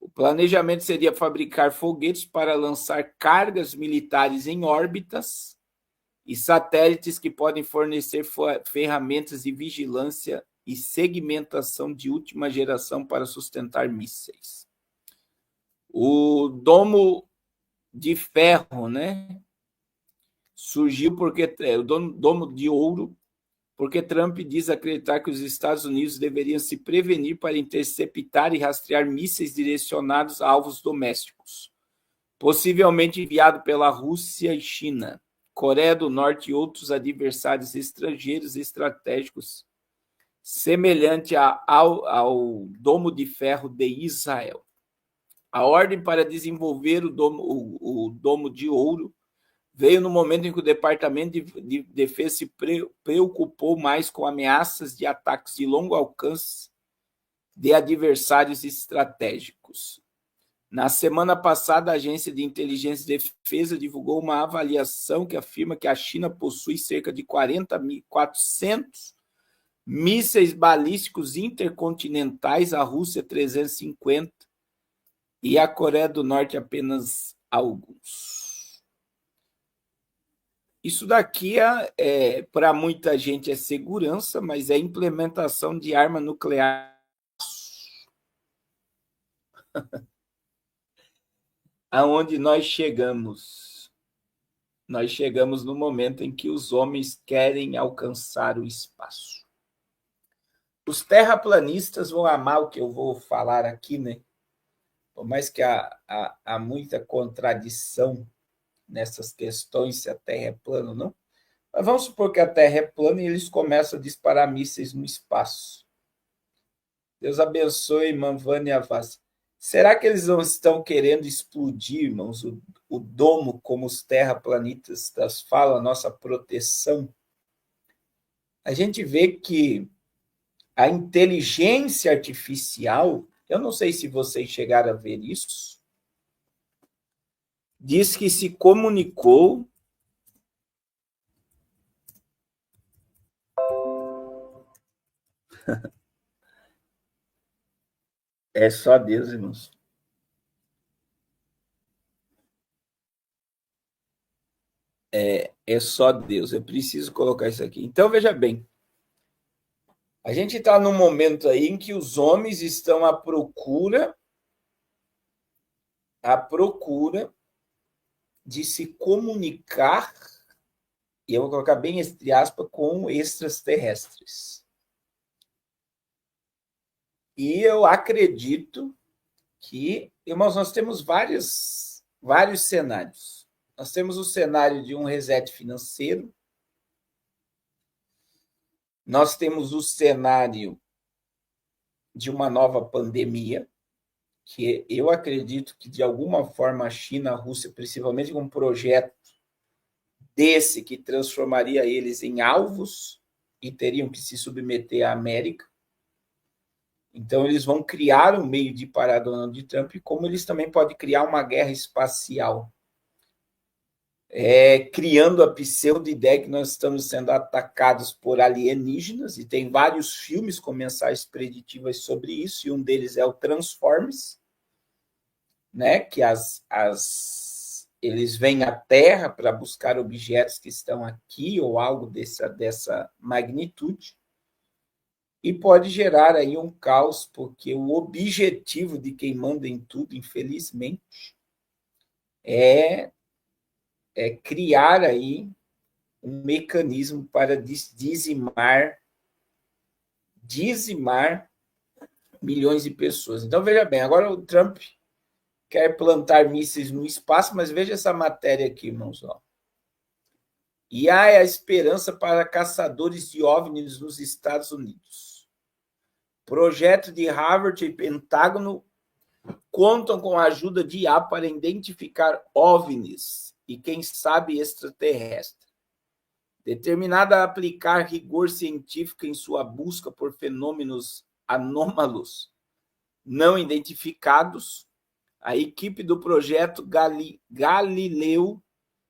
O planejamento seria fabricar foguetes para lançar cargas militares em órbitas e satélites que podem fornecer ferramentas de vigilância e segmentação de última geração para sustentar mísseis. O domo de ferro, né? Surgiu porque o domo de ouro, porque Trump diz acreditar que os Estados Unidos deveriam se prevenir para interceptar e rastrear mísseis direcionados a alvos domésticos, possivelmente enviado pela Rússia e China, Coreia do Norte e outros adversários estrangeiros estratégicos, semelhante ao domo de ferro de Israel. A ordem para desenvolver o domo de ouro veio no momento em que o Departamento de Defesa se preocupou mais com ameaças de ataques de longo alcance de adversários estratégicos. Na semana passada, a Agência de Inteligência e Defesa divulgou uma avaliação que afirma que a China possui cerca de 400 mísseis balísticos intercontinentais, a Rússia 350 e a Coreia do Norte apenas alguns. Isso daqui para muita gente é segurança, mas é implementação de arma nuclear. Aonde nós chegamos? Nós chegamos no momento em que os homens querem alcançar o espaço. Os terraplanistas vão amar o que eu vou falar aqui, né? Por mais que há muita contradição nessas questões, se a Terra é plana ou não. Mas vamos supor que a Terra é plana e eles começam a disparar mísseis no espaço. Deus abençoe, irmã Vânia Vaz. Será que eles não estão querendo explodir, irmãos, o domo, como os terraplanistas falam, a nossa proteção? A gente vê que a inteligência artificial, eu não sei se vocês chegaram a ver isso, diz que se comunicou é só Deus, irmãos. É só Deus. Eu preciso colocar isso aqui. Então, veja bem. A gente está num momento aí em que os homens estão à procura de se comunicar, e eu vou colocar bem entre aspas, com extraterrestres. E eu acredito que, irmãos, nós temos vários cenários. Nós temos o cenário de um reset financeiro, nós temos o cenário de uma nova pandemia, que eu acredito que, de alguma forma, a China, a Rússia, principalmente com um projeto desse que transformaria eles em alvos e teriam que se submeter à América. Então, eles vão criar um meio de parar Donald Trump, como eles também podem criar uma guerra espacial, criando a pseudo-ideia que nós estamos sendo atacados por alienígenas, e tem vários filmes com mensagens preditivas sobre isso, e um deles é o Transformers, né, que eles vêm à Terra para buscar objetos que estão aqui, ou algo dessa magnitude, e pode gerar aí um caos, porque o objetivo de quem manda em tudo, infelizmente, é criar aí um mecanismo para dizimar milhões de pessoas. Então, veja bem, agora o Trump quer plantar mísseis no espaço, mas veja essa matéria aqui, irmãos. Ó. E há a esperança para caçadores de OVNIs nos Estados Unidos. Projeto de Harvard e Pentágono contam com a ajuda de IA para identificar OVNIs e, quem sabe, extraterrestres. Determinada a aplicar rigor científico em sua busca por fenômenos anômalos não identificados, a equipe do projeto Galileu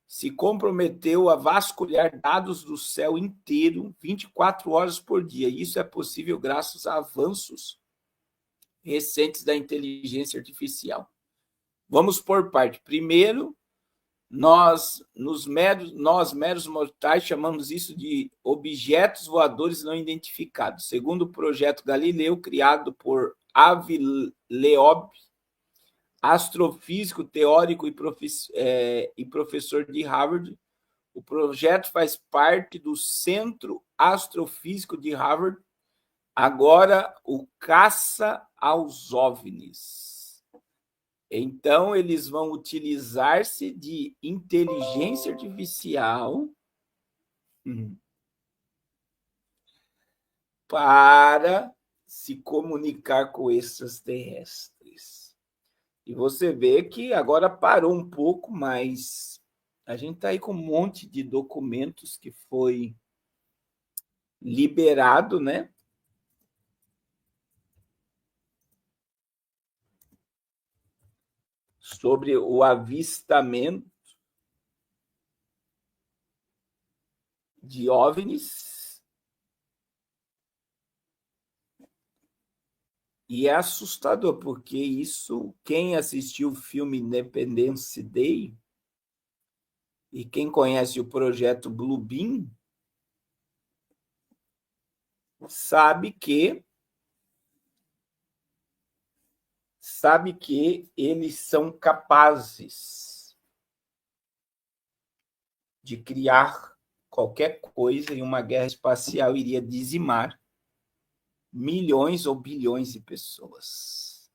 se comprometeu a vasculhar dados do céu inteiro 24 horas por dia. Isso é possível graças a avanços recentes da inteligência artificial. Vamos por parte. Primeiro, nós meros mortais, chamamos isso de objetos voadores não identificados. Segundo o projeto Galileu, criado por Avi Loeb, astrofísico, teórico e professor de Harvard, o projeto faz parte do Centro Astrofísico de Harvard, agora o caça aos OVNIs. Então, eles vão utilizar-se de inteligência artificial para se comunicar com extraterrestres. E você vê que agora parou um pouco, mas a gente está aí com um monte de documentos que foi liberado, né? Sobre o avistamento de OVNIs. E é assustador, porque isso, quem assistiu o filme Independence Day e quem conhece o projeto Bluebeam sabe que eles são capazes de criar qualquer coisa e uma guerra espacial iria dizimar milhões ou bilhões de pessoas.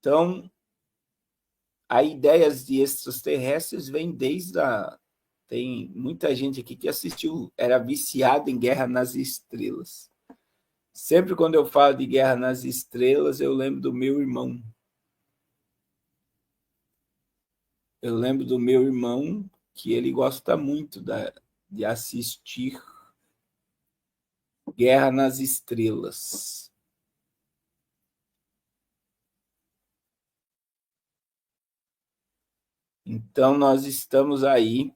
Então, a ideias de extraterrestres vem desde a... Tem muita gente aqui que assistiu, era viciada em Guerra nas Estrelas. Sempre quando eu falo de Guerra nas Estrelas, eu lembro do meu irmão. Eu lembro do meu irmão, que ele gosta muito de assistir Guerra nas Estrelas. Então, nós estamos aí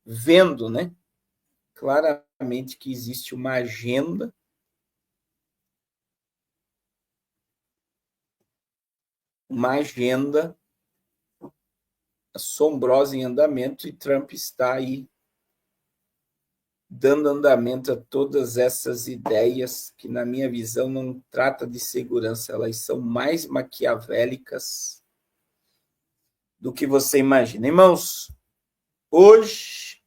vendo, né, claramente que existe uma agenda assombrosa em andamento, e Trump está aí dando andamento a todas essas ideias que, na minha visão, não trata de segurança, elas são mais maquiavélicas do que você imagina. Irmãos, hoje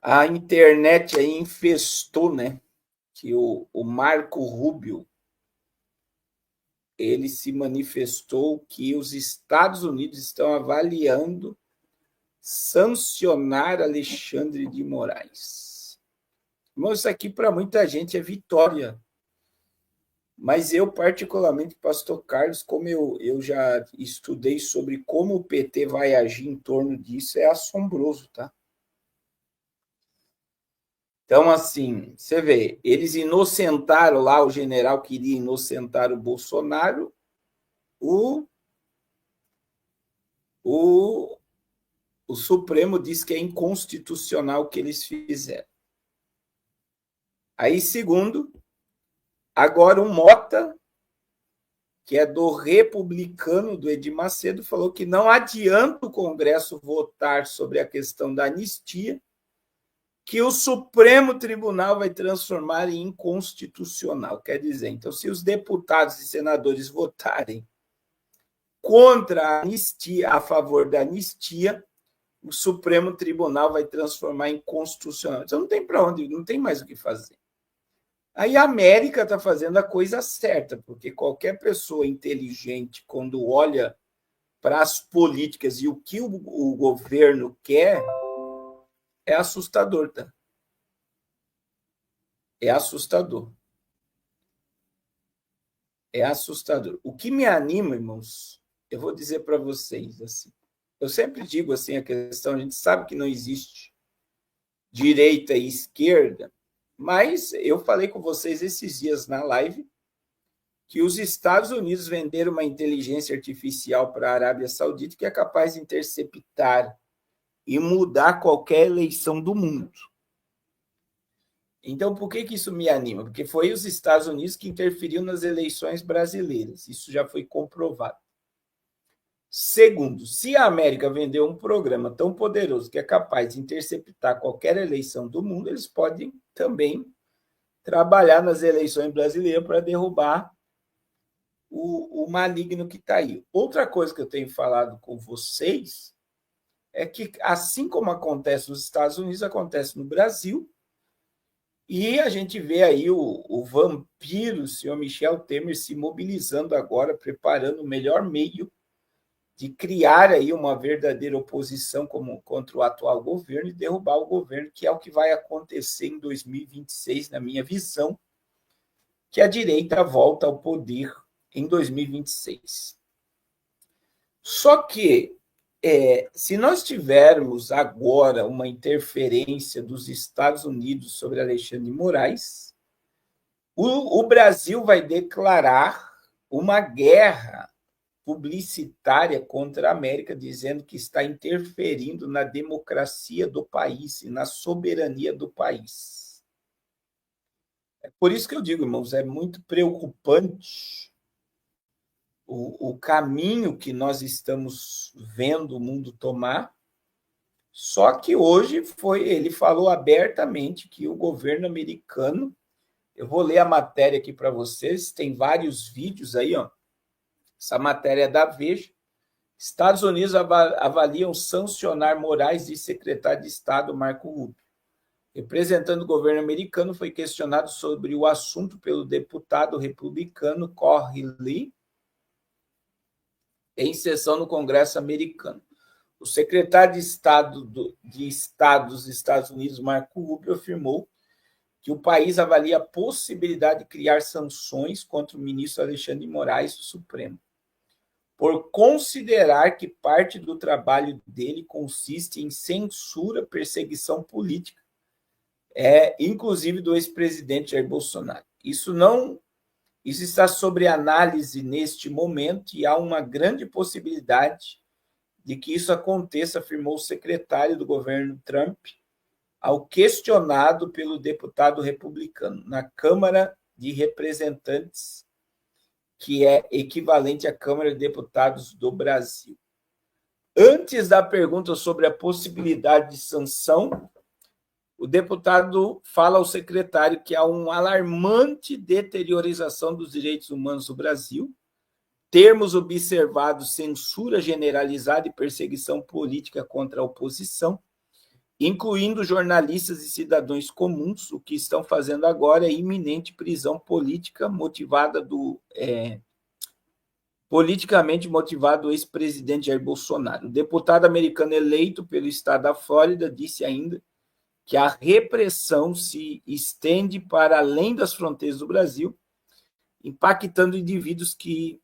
a internet aí infestou, né? Que o Marco Rubio, ele se manifestou que os Estados Unidos estão avaliando sancionar Alexandre de Moraes. Irmão, isso aqui para muita gente é vitória. Mas eu, particularmente, pastor Carlos, como eu já estudei sobre como o PT vai agir em torno disso, é assombroso, tá? Então, assim, você vê, eles inocentaram lá, o general queria inocentar o Bolsonaro, o Supremo diz que é inconstitucional o que eles fizeram. Aí, segundo, agora o Mota, que é do republicano, do Edir Macedo, falou que não adianta o Congresso votar sobre a questão da anistia, que o Supremo Tribunal vai transformar em inconstitucional. Quer dizer, então, se os deputados e senadores votarem contra a anistia, a favor da anistia, o Supremo Tribunal vai transformar em constitucional. Então, não tem para onde, não tem mais o que fazer. Aí a América está fazendo a coisa certa, porque qualquer pessoa inteligente, quando olha para as políticas e o que o governo quer, é assustador, tá? É assustador. É assustador. O que me anima, irmãos, eu vou dizer para vocês assim. Eu sempre digo assim a questão, a gente sabe que não existe direita e esquerda, mas eu falei com vocês esses dias na live que os Estados Unidos venderam uma inteligência artificial para a Arábia Saudita que é capaz de interceptar e mudar qualquer eleição do mundo. Então, por que isso me anima? Porque foi os Estados Unidos que interferiu nas eleições brasileiras. Isso já foi comprovado. Segundo, se a América vendeu um programa tão poderoso que é capaz de interceptar qualquer eleição do mundo, eles podem também trabalhar nas eleições brasileiras para derrubar o maligno que está aí. Outra coisa que eu tenho falado com vocês é que, assim como acontece nos Estados Unidos, acontece no Brasil, e a gente vê aí o vampiro, o senhor Michel Temer, se mobilizando agora, preparando o melhor meio de criar aí uma verdadeira oposição contra o atual governo e derrubar o governo, que é o que vai acontecer em 2026, na minha visão, que a direita volta ao poder em 2026. Só que, se nós tivermos agora uma interferência dos Estados Unidos sobre Alexandre de Moraes, o Brasil vai declarar uma guerra publicitária contra a América, dizendo que está interferindo na democracia do país e na soberania do país. É por isso que eu digo, irmãos, é muito preocupante o caminho que nós estamos vendo o mundo tomar. Só que hoje ele falou abertamente que o governo americano, eu vou ler a matéria aqui para vocês, tem vários vídeos aí, ó. Essa matéria é da Veja. Estados Unidos avaliam sancionar Moraes e secretário de Estado Marco Rubio. Representando o governo americano, foi questionado sobre o assunto pelo deputado republicano Corey Lee em sessão no Congresso americano. O secretário de Estado dos Estados Unidos, Marco Rubio, afirmou que o país avalia a possibilidade de criar sanções contra o ministro Alexandre de Moraes do Supremo, por considerar que parte do trabalho dele consiste em censura, perseguição política, inclusive do ex-presidente Jair Bolsonaro. Isso está sob análise neste momento e há uma grande possibilidade de que isso aconteça, afirmou o secretário do governo Trump, ao questionado pelo deputado republicano na Câmara de Representantes, que é equivalente à Câmara de Deputados do Brasil. Antes da pergunta sobre a possibilidade de sanção, o deputado fala ao secretário que há uma alarmante deteriorização dos direitos humanos no Brasil, termos observados censura generalizada e perseguição política contra a oposição, incluindo jornalistas e cidadãos comuns. O que estão fazendo agora é iminente prisão política politicamente motivado do ex-presidente Jair Bolsonaro. O deputado americano eleito pelo estado da Flórida disse ainda que a repressão se estende para além das fronteiras do Brasil, impactando indivíduos que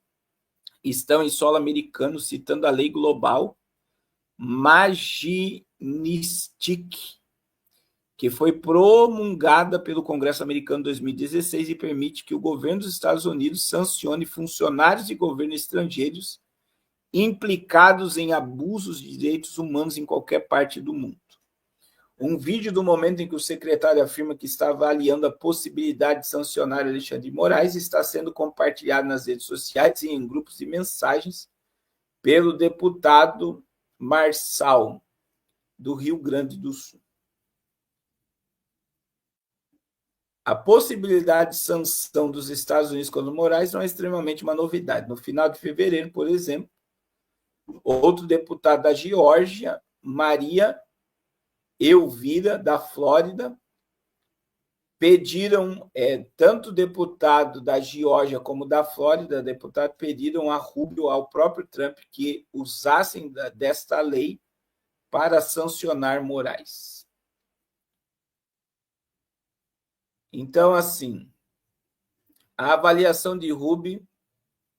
estão em solo americano, citando a lei global Magnitsky, que foi promulgada pelo Congresso americano em 2016 e permite que o governo dos Estados Unidos sancione funcionários de governo estrangeiros implicados em abusos de direitos humanos em qualquer parte do mundo. Um vídeo do momento em que o secretário afirma que está avaliando a possibilidade de sancionar Alexandre de Moraes está sendo compartilhado nas redes sociais e em grupos de mensagens pelo deputado Marçal, do Rio Grande do Sul. a possibilidade de sanção dos Estados Unidos contra Moraes não é extremamente uma novidade. No final de fevereiro, por exemplo, outro deputado da Geórgia, Maria Elvira, da Flórida, pediram, tanto o deputado da Geórgia como da Flórida, deputado, pediram a Rubio, ao próprio Trump, que usassem desta lei para sancionar Moraes. Então, assim, a avaliação de Rubio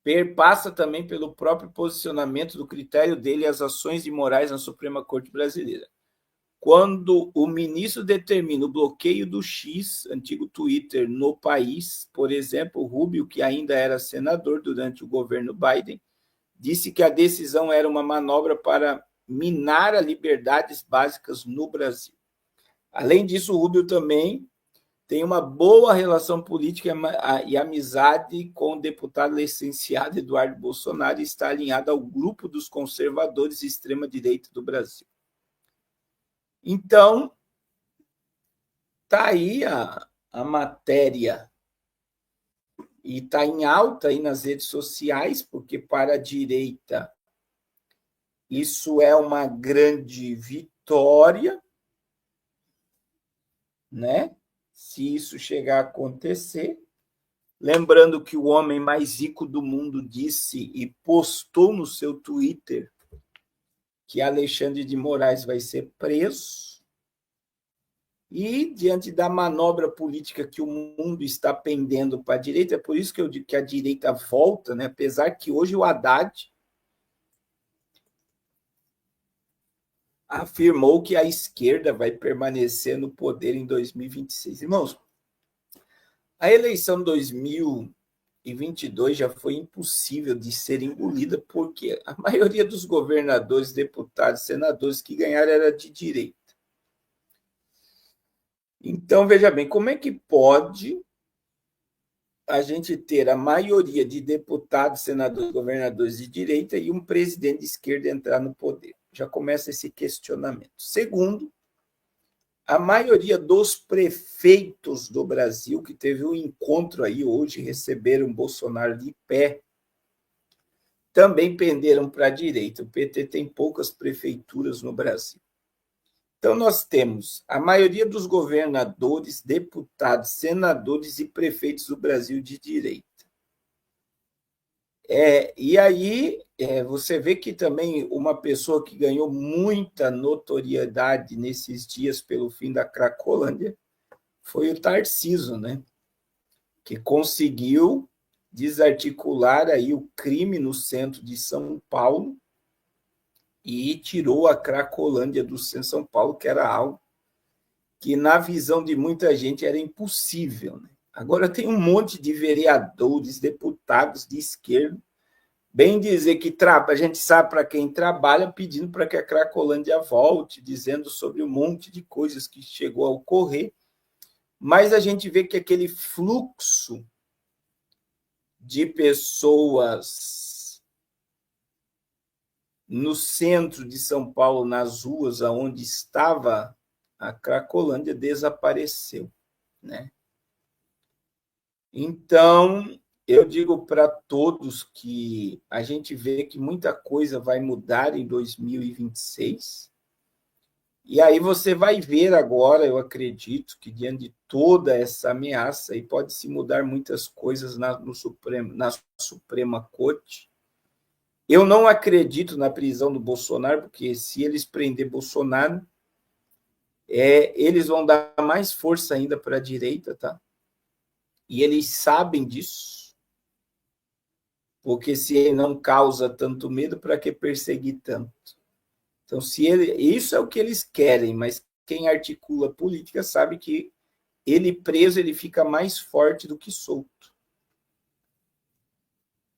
perpassa também pelo próprio posicionamento do critério dele e as ações de Moraes na Suprema Corte Brasileira. Quando o ministro determina o bloqueio do X, antigo Twitter, no país, por exemplo, Rubio, que ainda era senador durante o governo Biden, disse que a decisão era uma manobra para minar as liberdades básicas no Brasil. Além disso, Rubio também tem uma boa relação política e amizade com o deputado licenciado Eduardo Bolsonaro e está alinhado ao grupo dos conservadores e extrema-direita do Brasil. Então, está aí a matéria e está em alta aí nas redes sociais, porque para a direita isso é uma grande vitória, né? Se isso chegar a acontecer. Lembrando que o homem mais rico do mundo disse e postou no seu Twitter que Alexandre de Moraes vai ser preso. E, diante da manobra política que o mundo está pendendo para a direita, é por isso que eu digo que a direita volta, né? Apesar que hoje o Haddad afirmou que a esquerda vai permanecer no poder em 2026. Irmãos, a eleição de 2022 já foi impossível de ser engolida, porque a maioria dos governadores, deputados, senadores que ganharam era de direita. Então, veja bem, como é que pode a gente ter a maioria de deputados, senadores, governadores de direita e um presidente de esquerda entrar no poder? Já começa esse questionamento. Segundo, a maioria dos prefeitos do Brasil, que teve um encontro aí hoje, receberam Bolsonaro de pé, também penderam para a direita. O PT tem poucas prefeituras no Brasil. Então, nós temos a maioria dos governadores, deputados, senadores e prefeitos do Brasil de direita. E aí, você vê que também uma pessoa que ganhou muita notoriedade nesses dias pelo fim da Cracolândia foi o Tarcísio, né? Que conseguiu desarticular aí o crime no centro de São Paulo e tirou a Cracolândia do centro de São Paulo, que era algo que, na visão de muita gente, era impossível, né? Agora tem um monte de vereadores, deputados de esquerda, bem dizer que a gente sabe para quem trabalha, pedindo para que a Cracolândia volte, dizendo sobre um monte de coisas que chegou a ocorrer, mas a gente vê que aquele fluxo de pessoas no centro de São Paulo, nas ruas onde estava a Cracolândia, desapareceu, né? Então, eu digo para todos que a gente vê que muita coisa vai mudar em 2026, e aí você vai ver agora, eu acredito, que diante de toda essa ameaça, e pode se mudar muitas coisas na Suprema Corte. Eu não acredito na prisão do Bolsonaro, porque se eles prender Bolsonaro, eles vão dar mais força ainda para a direita, tá? E eles sabem disso, porque se ele não causa tanto medo, para que perseguir tanto? Então, isso é o que eles querem, mas quem articula política sabe que ele preso, ele fica mais forte do que solto.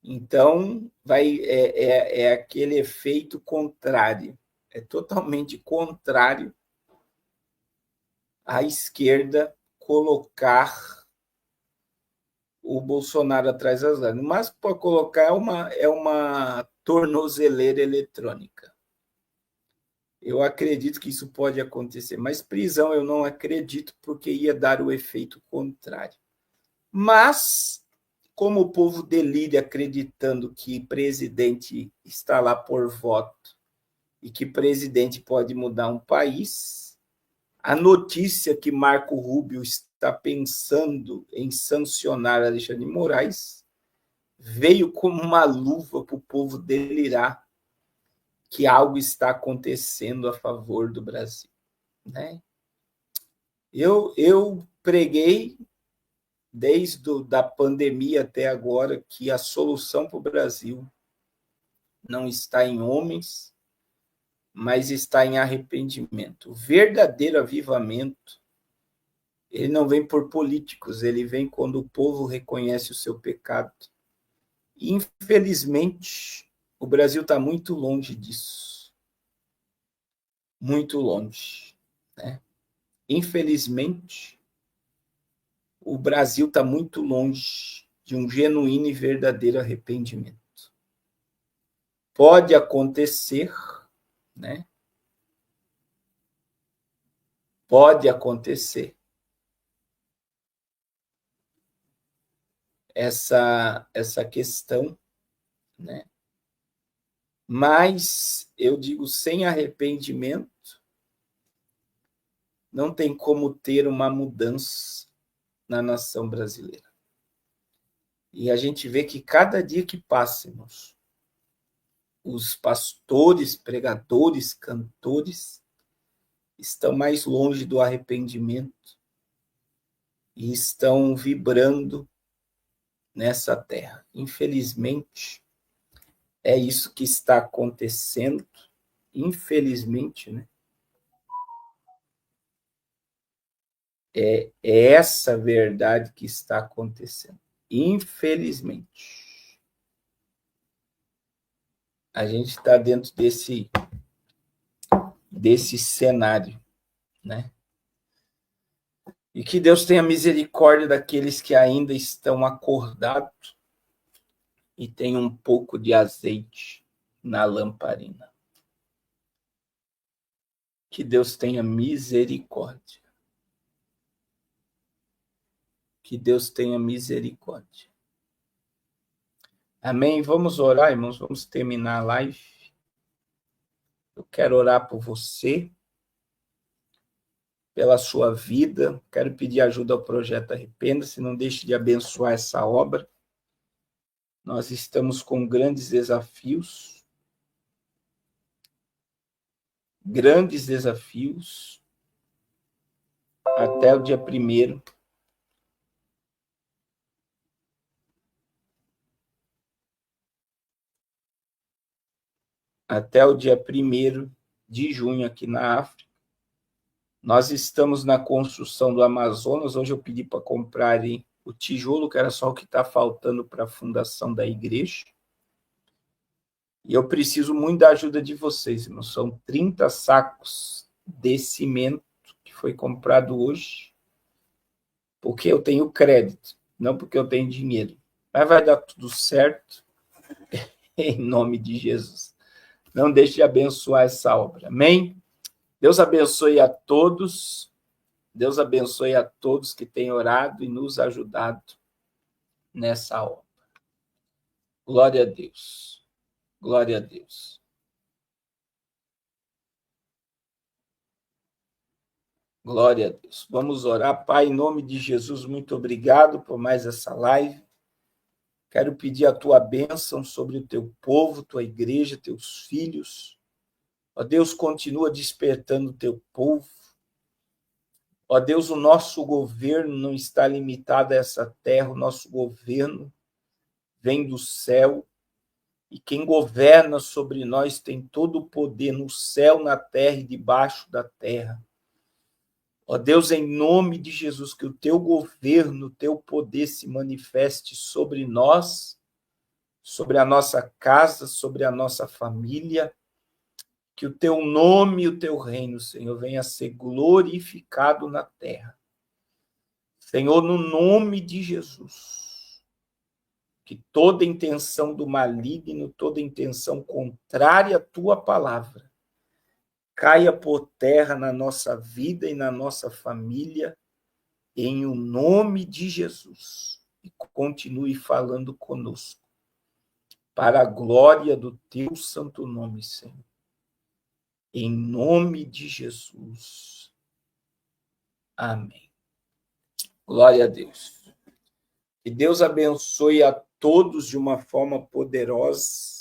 Então, é aquele efeito contrário, é totalmente contrário à esquerda colocar o Bolsonaro atrás das grades. Mas para colocar é uma tornozeleira eletrônica. Eu acredito que isso pode acontecer, mas prisão eu não acredito, porque ia dar o efeito contrário. Mas, como o povo delira acreditando que presidente está lá por voto e que presidente pode mudar um país, a notícia que Marco Rubio está pensando em sancionar Alexandre de Moraes veio como uma luva para o povo delirar que algo está acontecendo a favor do Brasil, né? Eu preguei desde a pandemia até agora que a solução para o Brasil não está em homens, mas está em arrependimento. O verdadeiro avivamento, ele não vem por políticos, ele vem quando o povo reconhece o seu pecado. E, infelizmente, o Brasil está muito longe disso. Muito longe, né? Infelizmente, o Brasil está muito longe de um genuíno e verdadeiro arrependimento. Pode acontecer, né? Pode acontecer essa questão, né? Mas eu digo, sem arrependimento, não tem como ter uma mudança na nação brasileira. E a gente vê que cada dia que passa, irmãos, os pastores, pregadores, cantores estão mais longe do arrependimento e estão vibrando nessa terra. Infelizmente, é isso que está acontecendo. Infelizmente, né? É essa verdade que está acontecendo. Infelizmente. A gente está dentro desse cenário, né? E que Deus tenha misericórdia daqueles que ainda estão acordados e tem um pouco de azeite na lamparina. Que Deus tenha misericórdia. Que Deus tenha misericórdia. Amém? Vamos orar, irmãos. Vamos terminar a live. Eu quero orar por você, pela sua vida. Quero pedir ajuda ao Projeto Arrependa-se. Não deixe de abençoar essa obra. Nós estamos com grandes desafios. Grandes desafios. Até o dia 1º. Até o dia 1º de junho aqui na África. Nós estamos na construção do Amazonas. Hoje eu pedi para comprarem o tijolo, que era só o que está faltando para a fundação da igreja. E eu preciso muito da ajuda de vocês, irmãos. São 30 sacos de cimento que foi comprado hoje, porque eu tenho crédito, não porque eu tenho dinheiro. Mas vai dar tudo certo, em nome de Jesus. Não deixe de abençoar essa obra. Amém? Deus abençoe a todos. Deus abençoe a todos que têm orado e nos ajudado nessa obra. Glória a Deus. Glória a Deus. Glória a Deus. Vamos orar. Pai, em nome de Jesus, muito obrigado por mais essa live. Quero pedir a tua bênção sobre o teu povo, tua igreja, teus filhos. Ó Deus, continua despertando o teu povo. Ó Deus, o nosso governo não está limitado a essa terra, o nosso governo vem do céu, e quem governa sobre nós tem todo o poder no céu, na terra e debaixo da terra. Ó Deus, em nome de Jesus, que o teu governo, o teu poder se manifeste sobre nós, sobre a nossa casa, sobre a nossa família, que o teu nome e o teu reino, Senhor, venha a ser glorificado na terra. Senhor, no nome de Jesus, que toda intenção do maligno, toda intenção contrária à tua palavra, caia por terra na nossa vida e na nossa família, em o nome de Jesus. E continue falando conosco, para a glória do teu santo nome, Senhor. Em nome de Jesus. Amém. Glória a Deus. Que Deus abençoe a todos de uma forma poderosa,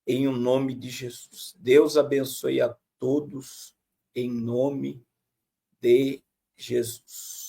em o nome de Jesus. Deus abençoe a todos, em nome de Jesus.